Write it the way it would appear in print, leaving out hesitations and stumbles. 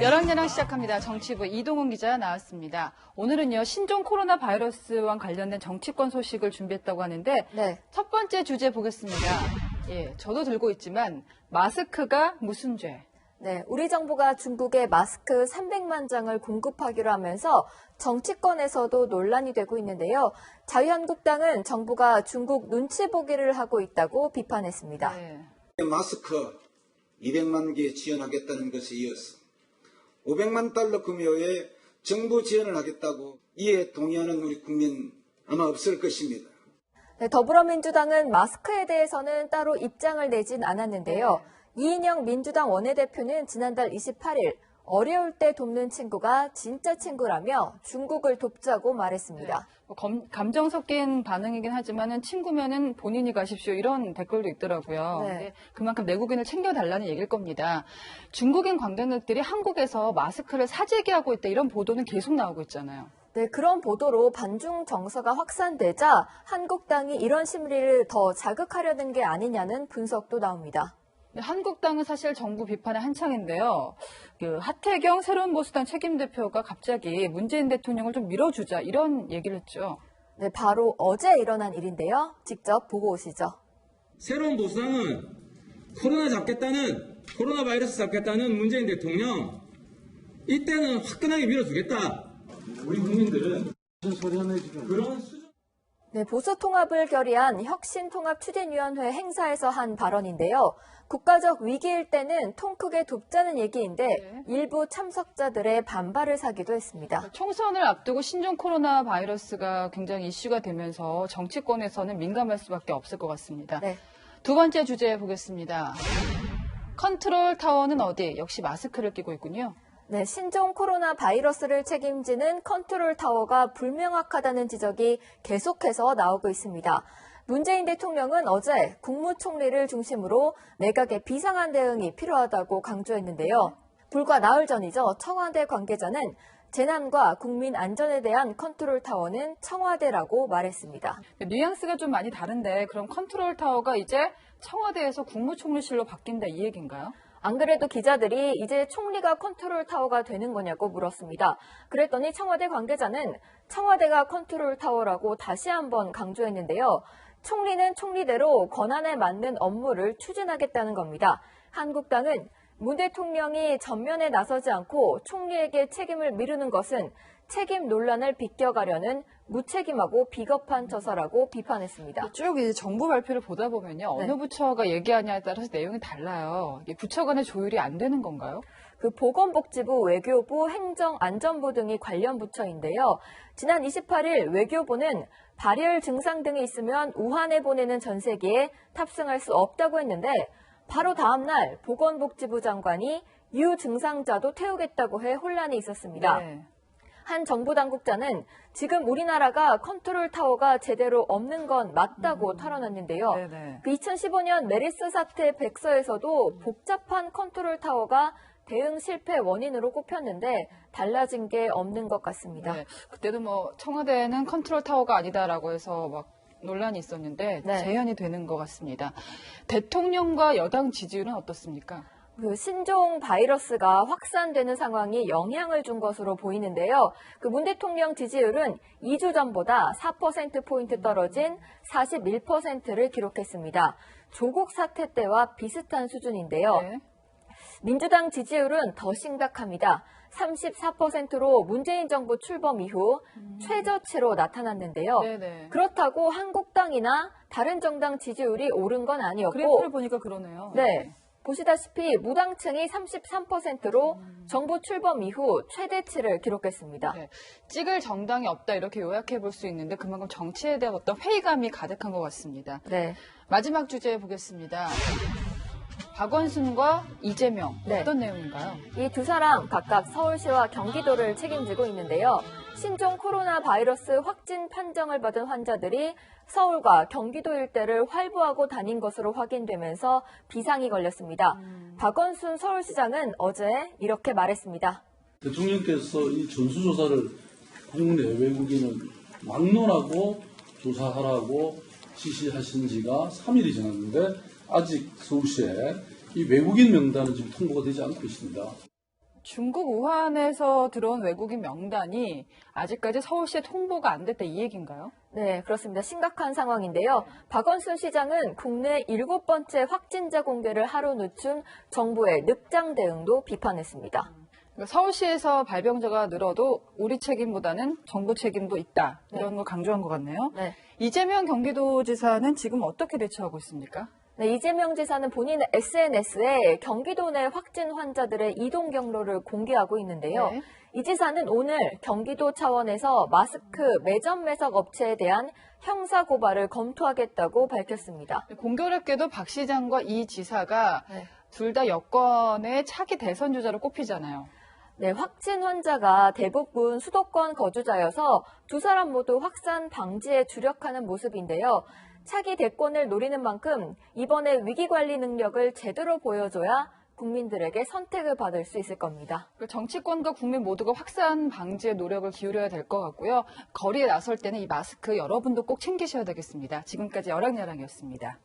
여랑여랑 시작합니다. 정치부 이동훈 기자 나왔습니다. 오늘은요, 신종 코로나 바이러스와 관련된 정치권 소식을 준비했다고 하는데, 네. 첫 번째 주제 보겠습니다. 예, 저도 들고 있지만, 마스크가 무슨 죄? 네, 우리 정부가 중국에 마스크 300만 장을 공급하기로 하면서 정치권에서도 논란이 되고 있는데요. 자유한국당은 정부가 중국 눈치 보기를 하고 있다고 비판했습니다. 네. 마스크 200만 개 지원하겠다는 것에 이어서 500만 달러 금요에 정부 지원을 하겠다고 이에 동의하는 우리 국민 아마 없을 것입니다. 네, 더불어민주당은 마스크에 대해서는 따로 입장을 내진 않았는데요. 이인영 민주당 원내대표는 지난달 28일 어려울 때 돕는 친구가 진짜 친구라며 중국을 돕자고 말했습니다. 네. 감정 섞인 반응이긴 하지만은 친구면은 본인이 가십시오 이런 댓글도 있더라고요. 네. 근데 그만큼 내국인을 챙겨달라는 얘기일 겁니다. 중국인 관광객들이 한국에서 마스크를 사재기하고 있다 이런 보도는 계속 나오고 있잖아요. 네, 그런 보도로 반중 정서가 확산되자 한국당이 이런 심리를 더 자극하려는 게 아니냐는 분석도 나옵니다. 한국당은 사실 정부 비판에 한창인데요. 하태경 새로운 보수당 책임대표가 갑자기 문재인 대통령을 좀 밀어주자 이런 얘기를 했죠. 네, 바로 어제 일어난 일인데요. 직접 보고 오시죠. 새로운 보수당은 코로나 바이러스 잡겠다는 문재인 대통령 이때는 화끈하게 밀어주겠다. 우리 국민들은 그런 수준. 네, 보수 통합을 결의한 혁신통합추진위원회 행사에서 한 발언인데요. 국가적 위기일 때는 통 크게 돕자는 얘기인데 일부 참석자들의 반발을 사기도 했습니다. 총선을 앞두고 신종 코로나 바이러스가 굉장히 이슈가 되면서 정치권에서는 민감할 수밖에 없을 것 같습니다. 네. 두 번째 주제 보겠습니다. 컨트롤 타워는 어디? 역시 마스크를 끼고 있군요. 네, 신종 코로나 바이러스를 책임지는 컨트롤 타워가 불명확하다는 지적이 계속해서 나오고 있습니다. 문재인 대통령은 어제 국무총리를 중심으로 내각의 비상한 대응이 필요하다고 강조했는데요. 불과 나흘 전이죠. 청와대 관계자는 재난과 국민 안전에 대한 컨트롤 타워는 청와대라고 말했습니다. 뉘앙스가 좀 많이 다른데 그럼 컨트롤 타워가 이제 청와대에서 국무총리실로 바뀐다 이 얘기인가요? 안 그래도 기자들이 이제 총리가 컨트롤 타워가 되는 거냐고 물었습니다. 그랬더니 청와대 관계자는 청와대가 컨트롤 타워라고 다시 한번 강조했는데요. 총리는 총리대로 권한에 맞는 업무를 추진하겠다는 겁니다. 한국당은 문 대통령이 전면에 나서지 않고 총리에게 책임을 미루는 것은 책임 논란을 비껴가려는 무책임하고 비겁한 처사라고 비판했습니다. 쭉 이제 정부 발표를 보다 보면요. 어느 부처가 얘기하냐에 따라서 내용이 달라요. 이게 부처 간의 조율이 안 되는 건가요? 보건복지부, 외교부, 행정안전부 등이 관련 부처인데요. 지난 28일 외교부는 발열 증상 등이 있으면 우한에 보내는 전세기에 탑승할 수 없다고 했는데 바로 다음 날 보건복지부 장관이 유증상자도 태우겠다고 해 혼란이 있었습니다. 네. 한 정부 당국자는 지금 우리나라가 컨트롤 타워가 제대로 없는 건 맞다고 털어놨는데요. 네네. 2015년 메르스 사태 백서에서도 복잡한 컨트롤 타워가 대응 실패 원인으로 꼽혔는데 달라진 게 없는 것 같습니다. 네. 그때도 청와대는 컨트롤 타워가 아니다라고 해서 막 논란이 있었는데 재현이 되는 것 같습니다. 대통령과 여당 지지율은 어떻습니까? 신종 바이러스가 확산되는 상황이 영향을 준 것으로 보이는데요. 문 대통령 지지율은 2주 전보다 4%포인트 떨어진 41%를 기록했습니다. 조국 사태 때와 비슷한 수준인데요. 네. 민주당 지지율은 더 심각합니다. 34%로 문재인 정부 출범 이후 최저치로 나타났는데요. 네네. 그렇다고 한국당이나 다른 정당 지지율이 오른 건 아니었고 그래프를 보니까 그러네요. 네. 보시다시피 무당층이 33%로 정부 출범 이후 최대치를 기록했습니다. 네. 찍을 정당이 없다 이렇게 요약해 볼 수 있는데 그만큼 정치에 대한 어떤 회의감이 가득한 것 같습니다. 네. 마지막 주제 보겠습니다. 박원순과 이재명 어떤 내용인가요? 이 두 사람 각각 서울시와 경기도를 책임지고 있는데요. 신종 코로나 바이러스 확진 판정을 받은 환자들이 서울과 경기도 일대를 활보하고 다닌 것으로 확인되면서 비상이 걸렸습니다. 박원순 서울시장은 어제 이렇게 말했습니다. 대통령께서 이 전수조사를 국내 외국인을 막론하고 조사하라고 지시하신 지가 3일이 지났는데 아직 서울시에 이 외국인 명단은 지금 통보가 되지 않고 있습니다. 중국 우한에서 들어온 외국인 명단이 아직까지 서울시에 통보가 안 됐다 이 얘기인가요? 네, 그렇습니다. 심각한 상황인데요. 박원순 시장은 국내 7번째 확진자 공개를 하루 늦춘 정부의 늑장 대응도 비판했습니다. 서울시에서 발병자가 늘어도 우리 책임보다는 정부 책임도 있다. 이런 걸 강조한 것 같네요. 네. 이재명 경기도지사는 지금 어떻게 대처하고 있습니까? 네, 이재명 지사는 본인 SNS에 경기도 내 확진 환자들의 이동 경로를 공개하고 있는데요. 네. 이 지사는 오늘 경기도 차원에서 마스크 매점 매석 업체에 대한 형사 고발을 검토하겠다고 밝혔습니다. 공교롭게도 박 시장과 이 지사가 네. 둘 다 여권의 차기 대선 주자로 꼽히잖아요. 네, 확진 환자가 대부분 수도권 거주자여서 두 사람 모두 확산 방지에 주력하는 모습인데요. 차기 대권을 노리는 만큼 이번에 위기관리 능력을 제대로 보여줘야 국민들에게 선택을 받을 수 있을 겁니다. 정치권과 국민 모두가 확산 방지에 노력을 기울여야 될 것 같고요. 거리에 나설 때는 이 마스크 여러분도 꼭 챙기셔야 되겠습니다. 지금까지 여랑야랑이었습니다.